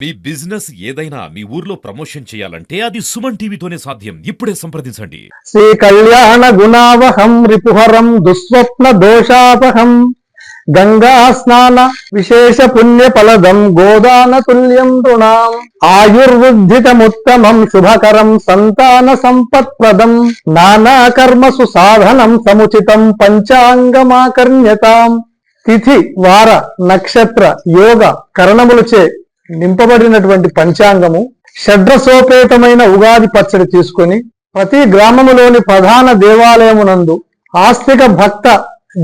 మీ business ఏదైనా మీ ఊర్లో promotion చేయాలంటే అది సుమన్ టీవీతోనే సాధ్యం. ఇప్పుడే సంప్రదించండి. శ్రీ కళ్యాణ గుణావహం రిపుహరం దుస్వప్న దోషాపహం గంగా స్నాన విశేష పుణ్య ఫలదం గోదాన తుల్యం రుణాం ఆయుర్వృద్ధితముత్తమం శుభకరం సంతాన సంపత్ప్రదం నానా కర్మసు సాధనం సముచితం పంచాంగమాకర్ణ్యతాం. తిథి వార నక్షత్ర యోగ కరణములచే నింపబడినటువంటి పంచాంగము, షడ్రసోపేతమైన ఉగాది పచ్చడి తీసుకొని ప్రతి గ్రామములోని ప్రధాన దేవాలయమునందు ఆస్తిక భక్త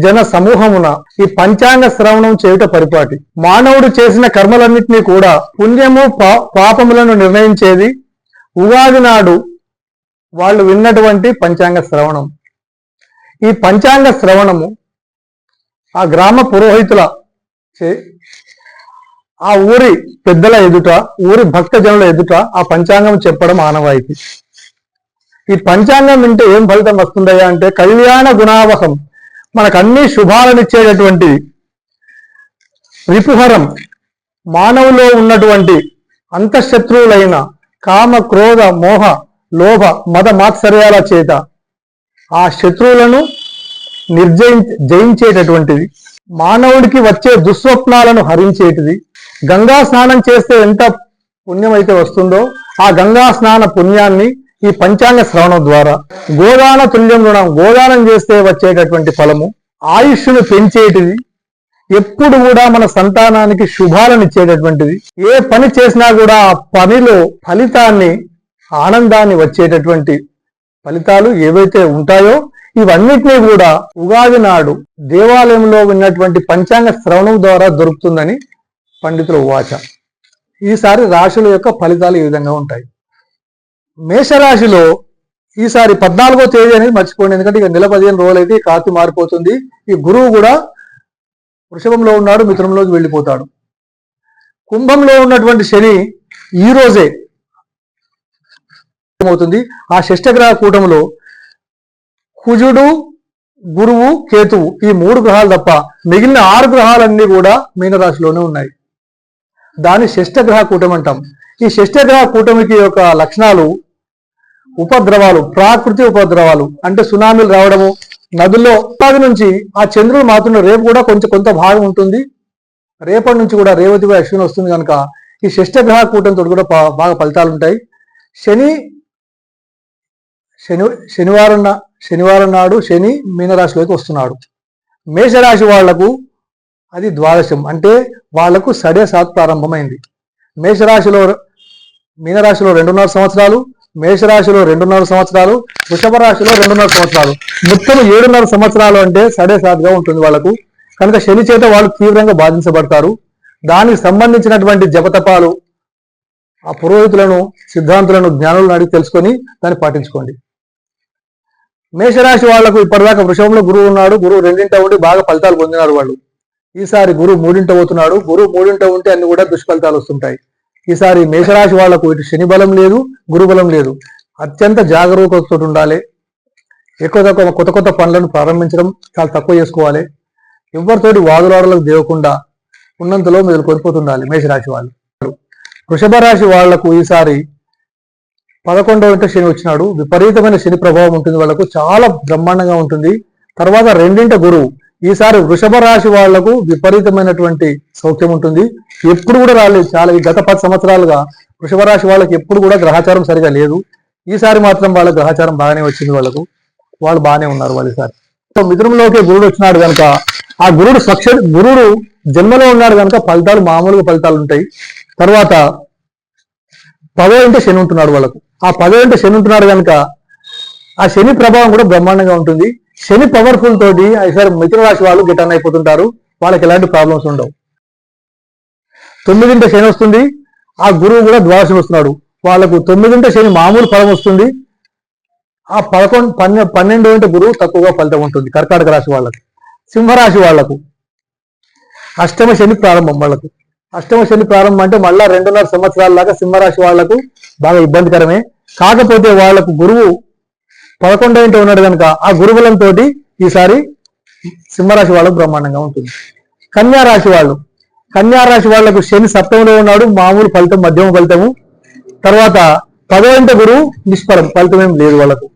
జన సమూహమున ఈ పంచాంగ శ్రవణం చేయుట పరిపాటి. మానవుడు చేసిన కర్మలన్నింటినీ కూడా పుణ్యము పాపములను నిర్ణయించేది ఉగాది నాడు వాళ్ళు విన్నటువంటి పంచాంగ శ్రవణం. ఈ పంచాంగ శ్రవణము ఆ గ్రామ పురోహితుల ఆ ఊరి పెద్దల ఎదుట, ఊరి భక్తజనుల ఎదుట ఆ పంచాంగం చెప్పడం ఆనవాయితీ. ఈ పంచాంగం వింటే ఏం ఫలితం వస్తుందయ్యా అంటే కళ్యాణ గుణావహం, మనకు అన్ని శుభాలనిచ్చేటటువంటి రిపుహరం, మానవులో ఉన్నటువంటి అంతఃశత్రువులైన కామ క్రోధ మోహ లోభ మద మాత్సర్యాల చేత ఆ శత్రువులను జయించేటటువంటిది, మానవుడికి వచ్చే దుస్వప్నాలను హరించేటిది. గంగా స్నానం చేస్తే ఎంత పుణ్యం అయితే వస్తుందో ఆ గంగా స్నాన పుణ్యాన్ని ఈ పంచాంగ శ్రవణం ద్వారా, గోదాన తుల్యం రుణం, గోదానం చేస్తే వచ్చేటటువంటి ఫలము, ఆయుష్ను పెంచేటిది, ఎప్పుడు కూడా మన సంతానానికి శుభాలను ఇచ్చేటటువంటిది, ఏ పని చేసినా కూడా ఆ పనిలో ఫలితాన్ని ఆనందాన్ని వచ్చేటటువంటి ఫలితాలు ఏవైతే ఉంటాయో ఇవన్నిటినీ కూడా ఉగాది నాడు దేవాలయంలో ఉన్నటువంటి పంచాంగ శ్రవణం ద్వారా దొరుకుతుందని పండితుల వాచ. ఈసారి రాశుల యొక్క ఫలితాలు ఈ విధంగా ఉంటాయి. మేషరాశిలో ఈసారి 14వ తేదీ అనేది మర్చిపోండి, ఎందుకంటే ఇక నెల 15 రోజులు అయితే కాంతి మారిపోతుంది. ఈ గురువు కూడా వృషభంలో ఉన్నాడు, మిథునంలోకి వెళ్ళిపోతాడు. కుంభంలో ఉన్నటువంటి శని ఈ రోజే అవుతుంది. ఆ షష్టగ్రహ కూటములో కుజుడు, గురువు, కేతువు ఈ 3 గ్రహాలు తప్ప మిగిలిన 6 గ్రహాలన్నీ కూడా మీనరాశిలోనే ఉన్నాయి. దాని షష్టగ్రహ కూటమి అంటాం. ఈ షష్టగ్రహ కూటమికి యొక్క లక్షణాలు ఉపద్రవాలు, ప్రాకృతి ఉపద్రవాలు అంటే సునామీలు రావడము, నదుల్లో ఉపాధి నుంచి ఆ చంద్రుడు మాత్రం రేపు కూడా కొంత భాగం ఉంటుంది. రేపటి నుంచి కూడా రేవతి అశ్విని వస్తుంది కనుక ఈ షష్టగ్రహ కూటమితో కూడా బాగా ఫలితాలు ఉంటాయి. శనివారం నాడు శని మీనరాశిలోకి వస్తున్నాడు. మేషరాశి వాళ్లకు అది ద్వాదశం, అంటే వాళ్లకు సడే సాత్ ప్రారంభమైంది. మీనరాశిలో 2.5 సంవత్సరాలు, మేషరాశిలో 2.5 సంవత్సరాలు, వృషభ రాశిలో 2.5 సంవత్సరాలు, మొత్తం 7.5 సంవత్సరాలు అంటే సడే సాత్గా ఉంటుంది వాళ్లకు. కనుక శని చేత వాళ్ళు తీవ్రంగా బాధించబడతారు. దానికి సంబంధించినటువంటి జపతపాలు ఆ పురోహితులను, సిద్ధాంతులను, జ్ఞానులను అడిగి తెలుసుకొని దాన్ని పాటించుకోండి. మేషరాశి వాళ్లకు ఇప్పటిదాకా వృషభంలో గురువు ఉన్నాడు, గురువు 2వ ఉండి బాగా ఫలితాలు పొందినారు వాళ్ళు. ఈసారి గురువు 3వ అవుతున్నాడు. గురువు 3వ ఉంటే అన్ని కూడా దుష్ఫలితాలు వస్తుంటాయి. ఈసారి మేషరాశి వాళ్లకు ఇటు శని బలం లేదు, గురు బలం లేదు. అత్యంత జాగరూకతతో ఉండాలి. కొత్త పనులను ప్రారంభించడం చాలా తక్కువ చేసుకోవాలి. ఎవరితోటి వాదులాడలకు దేవకుండా ఉన్నంతలో మీరు కోల్పోతుండాలి మేషరాశి వాళ్ళు. వృషభ రాశి వాళ్లకు ఈసారి 11వ శని వచ్చినాడు. విపరీతమైన శని ప్రభావం ఉంటుంది, వాళ్ళకు చాలా బ్రహ్మాండంగా ఉంటుంది. తర్వాత 2వ గురువు. ఈసారి వృషభ రాశి వాళ్లకు విపరీతమైనటువంటి సౌఖ్యం ఉంటుంది. ఎప్పుడు కూడా రాలేదు, చాలా గత 10 సంవత్సరాలుగా వృషభ రాశి వాళ్ళకి ఎప్పుడు కూడా గ్రహచారం సరిగా లేదు. ఈసారి మాత్రం వాళ్ళ గ్రహచారం బాగానే వచ్చింది, వాళ్ళు బాగానే ఉన్నారు వాళ్ళు. ఈసారి మిథునంలోకి గురుడు వచ్చినాడు కనుక ఆ గురుడు జన్మలో ఉన్నాడు కనుక ఫలితాలు మామూలుగా ఫలితాలు ఉంటాయి. తర్వాత 10వ ఇంట శని ఉంటున్నాడు వాళ్ళకు. ఆ 10వ ఇంట శని ఉంటున్నాడు కనుక ఆ శని ప్రభావం కూడా బ్రహ్మాండంగా ఉంటుంది. శని పవర్ఫుల్ తోటి ఈసారి మిథున రాశి వాళ్ళు గిటన్ అయిపోతుంటారు. వాళ్ళకి ఎలాంటి ప్రాబ్లమ్స్ ఉండవు. 9వ ఇంట శని వస్తుంది, ఆ గురువు కూడా ద్వాదశం వస్తున్నాడు. వాళ్ళకు 9వ ఇంట శని మామూలు ఫలం వస్తుంది. ఆ 12వ ఇంట గురువు తక్కువగా ఫలితం ఉంటుంది కర్కాటక రాశి వాళ్ళకు. సింహరాశి వాళ్లకు అష్టమ శని ప్రారంభం. వాళ్ళకు అష్టమ శని ప్రారంభం అంటే మళ్ళా 2.5 సంవత్సరాల దాకా సింహరాశి వాళ్లకు బాగా ఇబ్బందికరమే. కాకపోతే వాళ్లకు గురువు 11వ ఇంట ఉన్నాడు కనుక ఆ గురుబలంతో ఈసారి సింహరాశి వాళ్ళకు బ్రహ్మాండంగా ఉంటుంది. కన్యా రాశి వాళ్ళు కన్యా రాశి వాళ్లకు శని సప్తమంలో ఉన్నాడు, మామూలు ఫలితం, మధ్యమ ఫలితము. తర్వాత 10వ ఇంట గురువు నిష్ఫలం, ఫలితం ఏం లేదు వాళ్ళకు.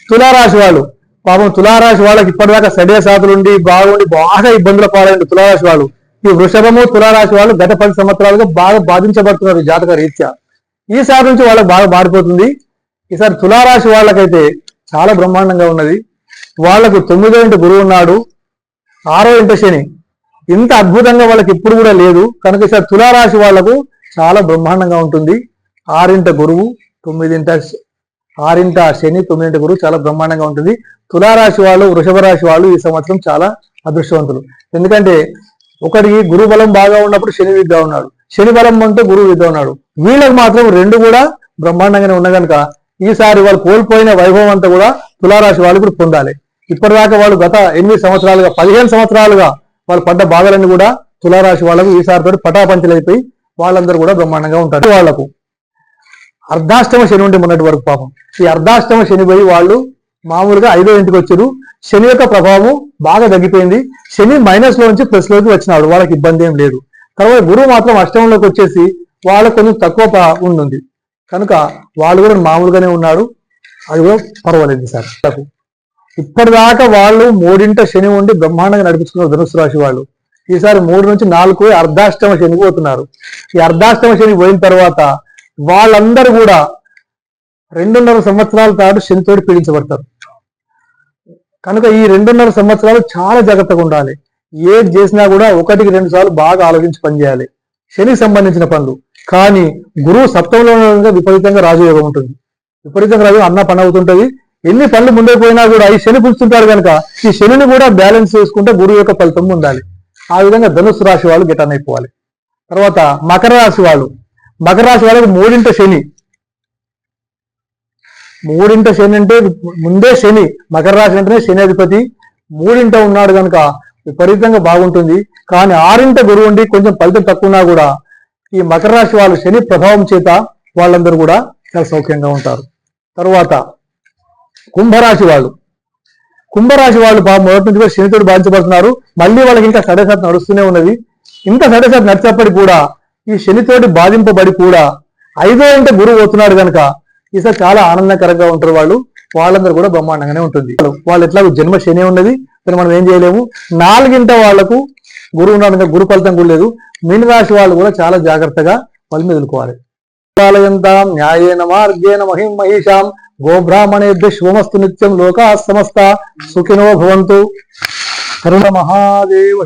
తులారాశి వాళ్ళు పాపం, తులారాశి వాళ్ళకి ఇప్పటిదాకా సడే సాతులుండి బాగుండి బాగా ఇబ్బందుల పాలైన తులారాశి వాళ్ళు, ఈ వృషభము తులారాశి వాళ్ళు గత 10 సంవత్సరాలుగా బాగా బాధించబడుతున్నారు జాతక రీత్యా. ఈసారి నుంచి వాళ్ళకి బాగా మారిపోతుంది. ఈసారి తులారాశి వాళ్ళకైతే చాలా బ్రహ్మాండంగా ఉన్నది. వాళ్లకు 9వ ఇంట గురువు ఉన్నాడు, 6వ ఇంట శని. ఇంత అద్భుతంగా వాళ్ళకి ఇప్పుడు కూడా లేదు కనుక ఈసారి తులారాశి వాళ్లకు చాలా బ్రహ్మాండంగా ఉంటుంది. 6వ గురువు 6వ శని 9వ గురువు చాలా బ్రహ్మాండంగా ఉంటుంది. తులారాశి వాళ్ళు, వృషభ రాశి వాళ్ళు ఈ సంవత్సరం చాలా అదృష్టవంతులు. ఎందుకంటే ఒకటికి గురు బలం బాగా ఉన్నప్పుడు శని వీక్గా ఉన్నాడు, శని బలం ఉంటే గురువు వీక్గా ఉన్నాడు. వీళ్ళకి మాత్రం రెండు కూడా బ్రహ్మాండంగానే ఉన్న కనుక ఈసారి వాళ్ళు కోల్పోయిన వైభవం అంతా కూడా తులారాశి వాళ్ళు ఇప్పుడు పొందాలి. ఇప్పటిదాకా వాళ్ళు గత 8 సంవత్సరాలుగా 15 సంవత్సరాలుగా వాళ్ళు పడ్డ బాధలన్నీ కూడా తులారాశి వాళ్ళకు ఈసారితో పటాపంచలైపోయి వాళ్ళందరూ కూడా బ్రహ్మాండంగా ఉంటారు. వాళ్లకు అర్ధాష్టమ శని ఉండి మొన్నటి వరకు పాపం ఈ అర్ధాష్టమ శని పోయి వాళ్ళు మామూలుగా 5వ ఇంటికి వచ్చారు. శని యొక్క ప్రభావం బాగా తగ్గిపోయింది. శని మైనస్ లో నుంచి ప్లస్ లోకి వచ్చినాడు, వాళ్ళకి ఇబ్బంది ఏం లేదు. తర్వాత గురువు మాత్రం అష్టమంలోకి వచ్చేసి వాళ్ళకు కొంచెం తక్కువ ఉంటుంది కనుక వాళ్ళు కూడా మామూలుగానే ఉన్నాడు, అది కూడా పర్వాలేదు సార్. ఇప్పటిదాకా వాళ్ళు 3వ ఇంట శని ఉండి బ్రహ్మాండంగా నడిపించుకున్నారు ధనుసు రాశి వాళ్ళు. ఈసారి 3 నుంచి 4 అర్ధాష్టమ శని పోతున్నారు. ఈ అర్ధాష్టమ శని పోయిన తర్వాత వాళ్ళందరూ కూడా 2.5 సంవత్సరాల పాటు శనితోటి పీడించబడతారు కనుక ఈ 2.5 సంవత్సరాలు చాలా జాగ్రత్తగా ఉండాలి. ఏది చేసినా కూడా 1-2 సార్లు బాగా ఆలోచించి పనిచేయాలి శనికి సంబంధించిన పనులు. కానీ గురువు సప్తమంలో విపరీతంగా రాజయోగం ఉంటుంది, విపరీతంగా రాజు అన్న పని అవుతుంటది. ఎన్ని పనులు ముందైపోయినా కూడా ఈ శని పుంచుతుంటాడు కనుక ఈ శనిని కూడా బ్యాలెన్స్ చేసుకుంటే గురువు యొక్క ఫలితం ఉండాలి. ఆ విధంగా ధనుసు రాశి వాళ్ళు గెటన్ అయిపోవాలి. తర్వాత మకర రాశి వాళ్ళు, మకర రాశి వాళ్ళకి 3వ ఇంట శని. 3వ ఇంట శని అంటే ముందే శని, మకర రాశి అంటేనే శని అధిపతి. 3వ ఇంట ఉన్నాడు కనుక విపరీతంగా బాగుంటుంది. కానీ 6వ ఇంట గురువు ఉండి కొంచెం ఫలితం తక్కువనా కూడా ఈ మకర రాశి వాళ్ళు శని ప్రభావం చేత వాళ్ళందరూ కూడా చాలా సౌఖ్యంగా ఉంటారు. తర్వాత కుంభరాశి వాళ్ళు, కుంభరాశి వాళ్ళు మొదటి నుంచి కూడా శనితోటి బాధించబడుతున్నారు. మళ్ళీ వాళ్ళకి ఇంకా సడేసాత్ నడుస్తూనే ఉన్నది. ఇంత సడేసాత్ నడిచేప్పటికి కూడా ఈ శనితోటి బాధింపబడి కూడా 5వ ఇంట గురువు పోతున్నాడు కనుక ఈసారి చాలా ఆనందకరంగా ఉంటారు వాళ్ళు. వాళ్ళందరూ కూడా బ్రహ్మాండంగానే ఉంటుంది. వాళ్ళు ఎట్లాగో జన్మ శని ఉన్నది, మనం ఏం చేయలేము. 4వ ఇంట వాళ్లకు గురువు ఉన్నాడు, గురు ఫలితం కూడా లేదు. మీన రాశి వాళ్ళు కూడా చాలా జాగ్రత్తగా వాళ్ళు ఎదుర్కోవాలి. న్యాయేన మార్గేణ మహిం మహిషాం గోబ్రాహ్మణేభ్య శుభమస్తు నిత్యం లోకా సమస్త సుఖినో భవంతు. కరుణ మహాదేవ.